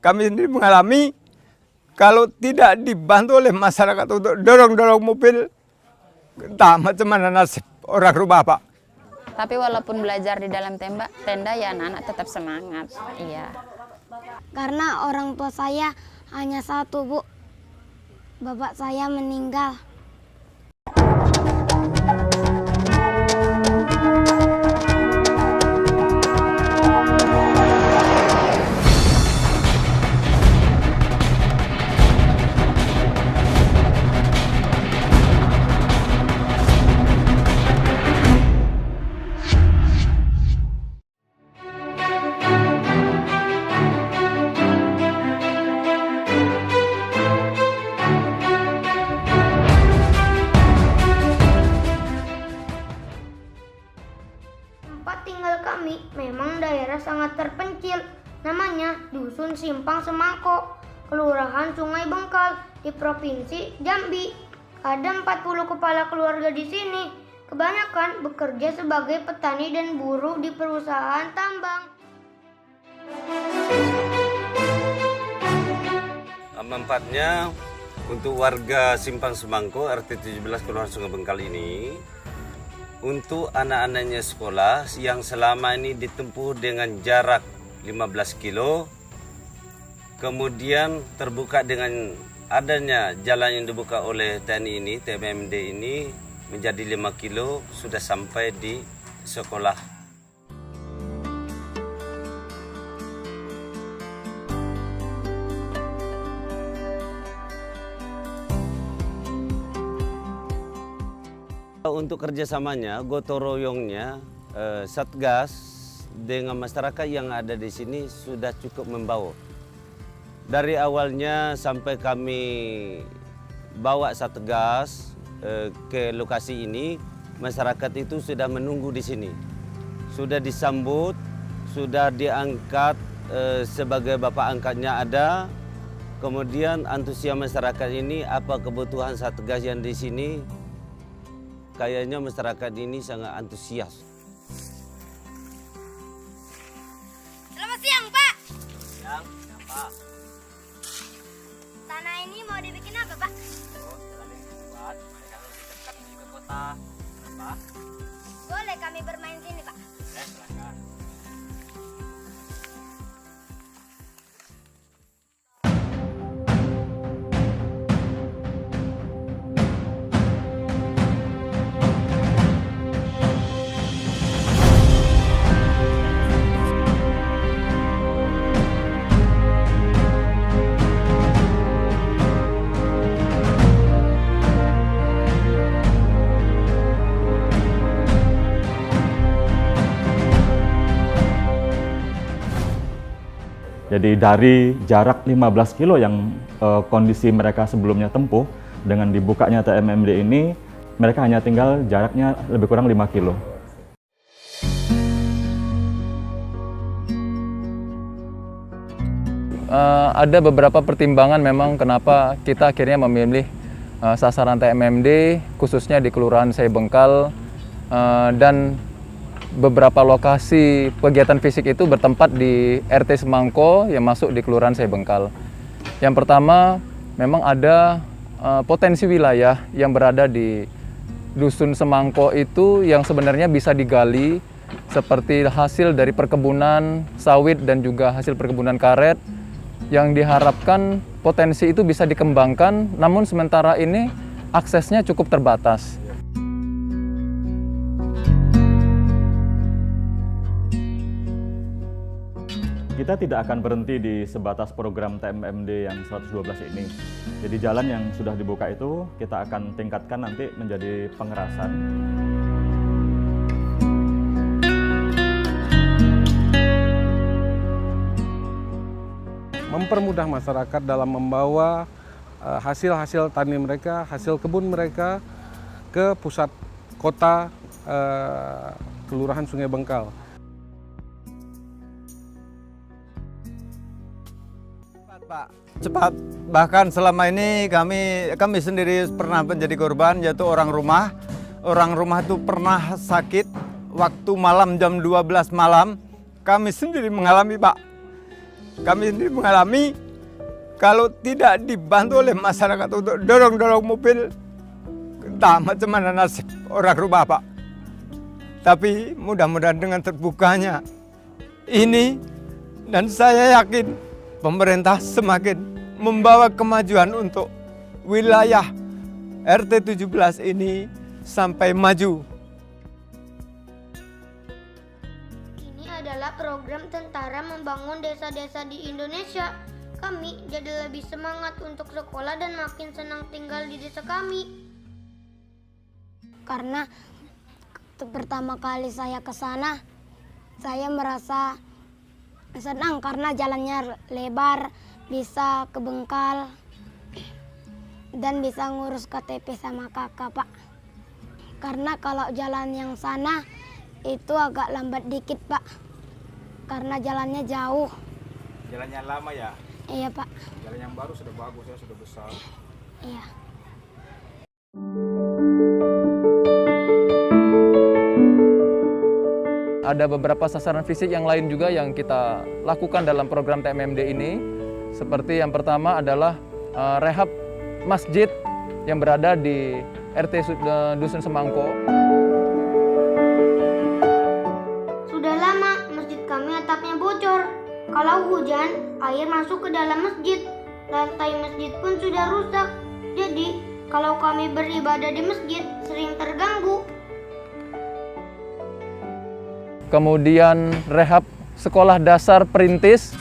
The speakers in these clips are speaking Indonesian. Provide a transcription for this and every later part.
kami sendiri mengalami kalau tidak dibantu oleh masyarakat untuk dorong-dorong mobil, entah macam mana nasib orang rumah, Pak. Tapi walaupun belajar di dalam tenda ya anak-anak tetap semangat. Iya. Karena orang tua saya hanya satu, Bu. Bapak saya meninggal. Tempat tinggal kami memang daerah sangat terpencil, namanya Dusun Simpang Semangko, Kelurahan Sungai Bengkal di Provinsi Jambi. Ada 40 kepala keluarga di sini, kebanyakan bekerja sebagai petani dan buruh di perusahaan tambang. Manfaatnya untuk warga Simpang Semangko RT 17 Kelurahan Sungai Bengkal ini, untuk anak-anaknya sekolah yang selama ini ditempuh dengan jarak 15 kilo, kemudian terbuka dengan adanya jalan yang dibuka oleh TNI ini, TMMD ini menjadi 5 kilo, sudah sampai di sekolah. Untuk kerjasamanya, gotong royongnya, Satgas dengan masyarakat yang ada di sini sudah cukup membawa. Dari awalnya sampai kami bawa Satgas ke lokasi ini, masyarakat itu sudah menunggu di sini. Sudah disambut, sudah diangkat sebagai bapak angkatnya ada. Kemudian antusias masyarakat ini, apa kebutuhan Satgas yang di sini, kayaknya masyarakat ini sangat antusias. Selamat siang, Pak. Siang, Pak. Tanah ini mau dibikin apa, Pak? Buat kalau dekat ke kota. Apa? Boleh kami bermain sini, Pak? Silakan. Jadi dari jarak 15 kilo yang kondisi mereka sebelumnya tempuh, dengan dibukanya TMMD ini, mereka hanya tinggal jaraknya lebih kurang 5 kilo. Ada beberapa pertimbangan memang kenapa kita akhirnya memilih sasaran TMMD, khususnya di Kelurahan Sungai Bengkal, dan beberapa lokasi kegiatan fisik itu bertempat di RT Semangko yang masuk di Kelurahan Sungai Bengkal. Yang pertama, memang ada potensi wilayah yang berada di Dusun Semangko itu yang sebenarnya bisa digali, seperti hasil dari perkebunan sawit dan juga hasil perkebunan karet, yang diharapkan potensi itu bisa dikembangkan, namun sementara ini aksesnya cukup terbatas. Kita tidak akan berhenti di sebatas program TMMD yang 112 ini. Jadi jalan yang sudah dibuka itu kita akan tingkatkan nanti menjadi pengerasan. Mempermudah masyarakat dalam membawa hasil-hasil tani mereka, hasil kebun mereka ke pusat kota Kelurahan Sungai Bengkal. Pak, cepat. Bahkan selama ini kami sendiri pernah menjadi korban, yaitu orang rumah. Orang rumah itu pernah sakit waktu malam jam 12 malam. Kami sendiri mengalami, Pak. kami sendiri mengalami kalau tidak dibantu oleh masyarakat untuk dorong-dorong mobil, entah macam mana nasib orang rumah Pak. Tapi mudah-mudahan dengan terbukanya ini, dan saya yakin pemerintah semakin membawa kemajuan untuk wilayah RT 17 ini sampai maju. Ini adalah program tentara membangun desa-desa di Indonesia. Kami jadi lebih semangat untuk sekolah dan makin senang tinggal di desa kami. Karena pertama kali saya ke sana, saya merasa senang karena jalannya lebar, bisa ke Bengkal, dan bisa ngurus KTP sama kakak, Pak. Karena kalau jalan yang sana itu agak lambat dikit, Pak. Karena jalannya jauh. Jalannya lama ya? Iya, Pak. Jalan yang baru sudah bagus ya, sudah besar. Iya. Ada beberapa sasaran fisik yang lain juga yang kita lakukan dalam program TMMD ini. Seperti yang pertama adalah rehab masjid yang berada di RT Dusun Semangko. Sudah lama masjid kami atapnya bocor. Kalau hujan, air masuk ke dalam masjid. Lantai masjid pun sudah rusak. Jadi, kalau kami beribadah di masjid sering terganggu. Kemudian rehab sekolah dasar perintis.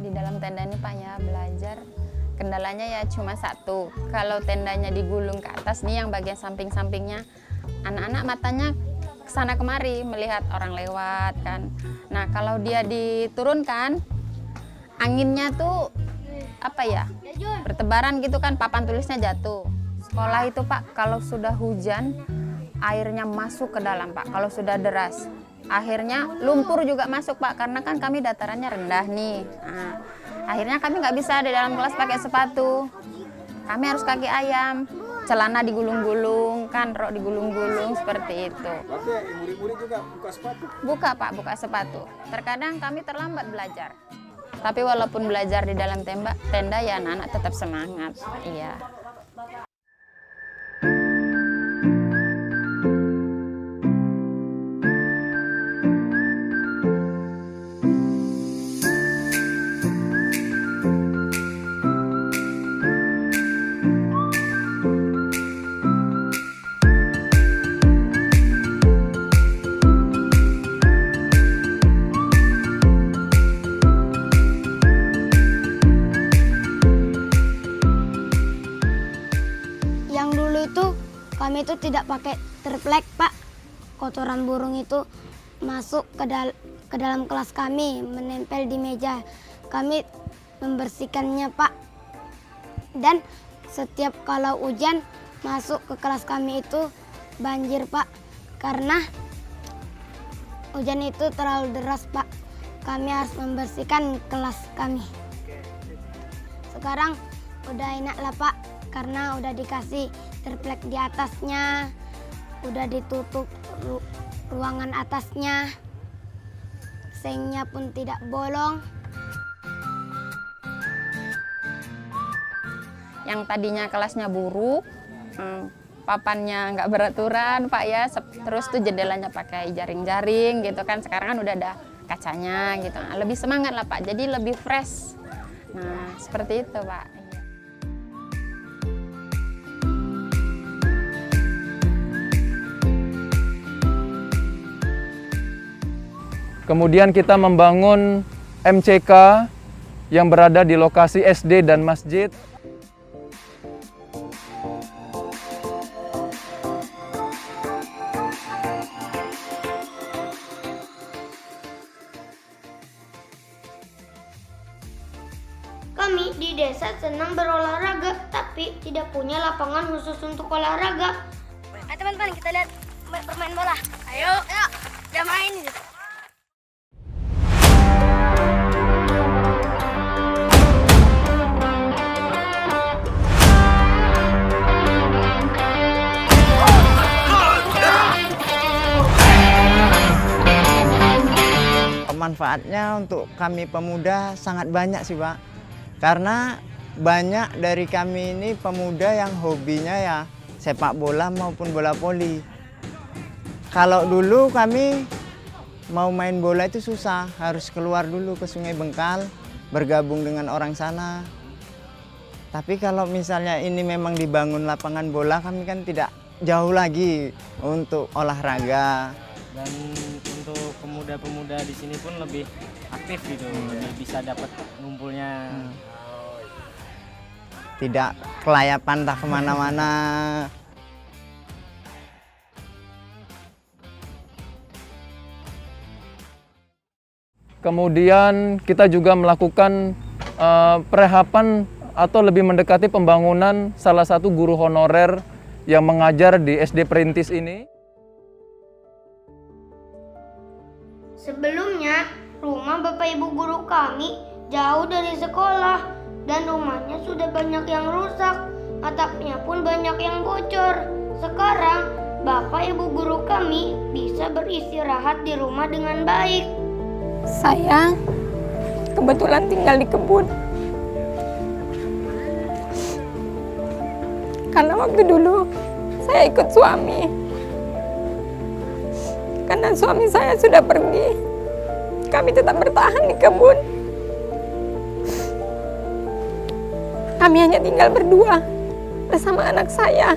Di dalam tenda ini Pak ya belajar. Kendalanya ya cuma satu, kalau tendanya digulung ke atas nih yang bagian samping-sampingnya, anak-anak matanya kesana kemari melihat orang lewat kan. Nah kalau dia diturunkan, anginnya tuh apa ya, bertebaran gitu kan, papan tulisnya jatuh. Sekolah itu Pak kalau sudah hujan, airnya masuk ke dalam Pak, kalau sudah deras. Akhirnya lumpur juga masuk Pak, karena kan kami datarannya rendah nih. Nah, akhirnya kami nggak bisa di dalam kelas pakai sepatu. Kami harus kaki ayam, celana digulung-gulung, kan rok digulung-gulung seperti itu. Berarti murid-murid juga buka sepatu? Buka Pak, buka sepatu. Terkadang kami terlambat belajar. Tapi walaupun belajar di dalam tenda ya anak-anak tetap semangat. Iya. Kami itu tidak pakai triplek, Pak. Kotoran burung itu masuk ke dalam kelas kami, menempel di meja. Kami membersihkannya, Pak. Dan setiap kalau hujan masuk ke kelas kami itu banjir, Pak. Karena hujan itu terlalu deras, Pak. Kami harus membersihkan kelas kami. Sekarang udah enak lah, Pak, karena udah dikasih triplek di atasnya, udah ditutup ruangan atasnya, sengnya pun tidak bolong. Yang tadinya kelasnya buruk, papannya nggak beraturan Pak ya, terus tuh jendelanya pakai jaring-jaring gitu kan, sekarang kan udah ada kacanya gitu, nah, lebih semangat lah Pak, jadi lebih fresh. Nah seperti itu Pak. Kemudian kita membangun MCK yang berada di lokasi SD dan masjid. Kami di desa senang berolahraga, tapi tidak punya lapangan khusus untuk olahraga. Teman-teman, kita lihat bermain bola. Ayo, kita main. Manfaatnya untuk kami pemuda sangat banyak sih Pak, karena banyak dari kami ini pemuda yang hobinya ya sepak bola maupun bola voli. Kalau dulu kami mau main bola itu susah, harus keluar dulu ke Sungai Bengkal, bergabung dengan orang sana. Tapi kalau misalnya ini memang dibangun lapangan bola, kami kan tidak jauh lagi untuk olahraga. Dan untuk pemuda-pemuda di sini pun lebih aktif gitu, lebih bisa dapat ngumpulnya. Tidak kelayapan tak kemana-mana. Kemudian kita juga melakukan perehapan atau lebih mendekati pembangunan salah satu guru honorer yang mengajar di SD Perintis ini. Sebelumnya, rumah Bapak Ibu guru kami jauh dari sekolah dan rumahnya sudah banyak yang rusak, atapnya pun banyak yang bocor. Sekarang, Bapak Ibu guru kami bisa beristirahat di rumah dengan baik. Saya kebetulan tinggal di kebun. Karena waktu dulu saya ikut suami. Karena suami saya sudah pergi, kami tetap bertahan di kebun. Kami hanya tinggal berdua bersama anak saya.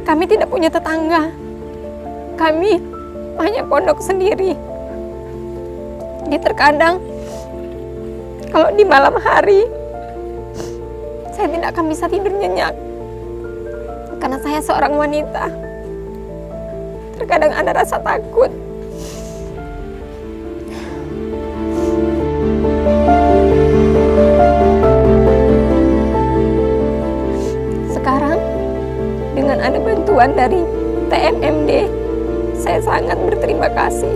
Kami tidak punya tetangga. Kami hanya pondok sendiri. Jadi terkadang kalau di malam hari saya tidak akan bisa tidur nyenyak karena saya seorang wanita. Terkadang ada rasa takut. Sekarang dengan ada bantuan dari TMMD, saya sangat berterima kasih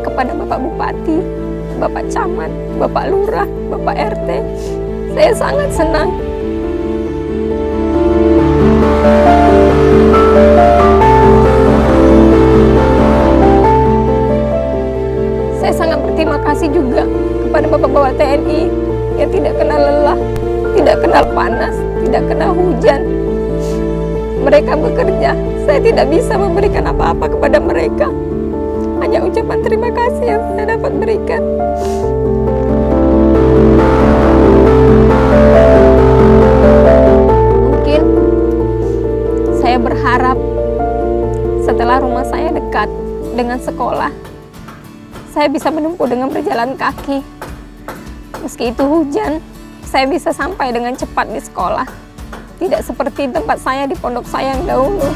kepada Bapak Bupati, Bapak Camat, Bapak Lurah, Bapak RT. Saya sangat senang. Saya sangat berterima kasih juga kepada Bapak-Bapak TNI yang tidak kenal lelah, tidak kenal panas, tidak kenal hujan. Mereka bekerja, saya tidak bisa memberikan apa-apa kepada mereka. Hanya ucapan terima kasih yang saya dapat berikan. Mungkin saya berharap setelah rumah saya dekat dengan sekolah, saya bisa menempuh dengan berjalan kaki. Meski itu hujan, saya bisa sampai dengan cepat di sekolah. Tidak seperti tempat saya di pondok saya yang dahulu.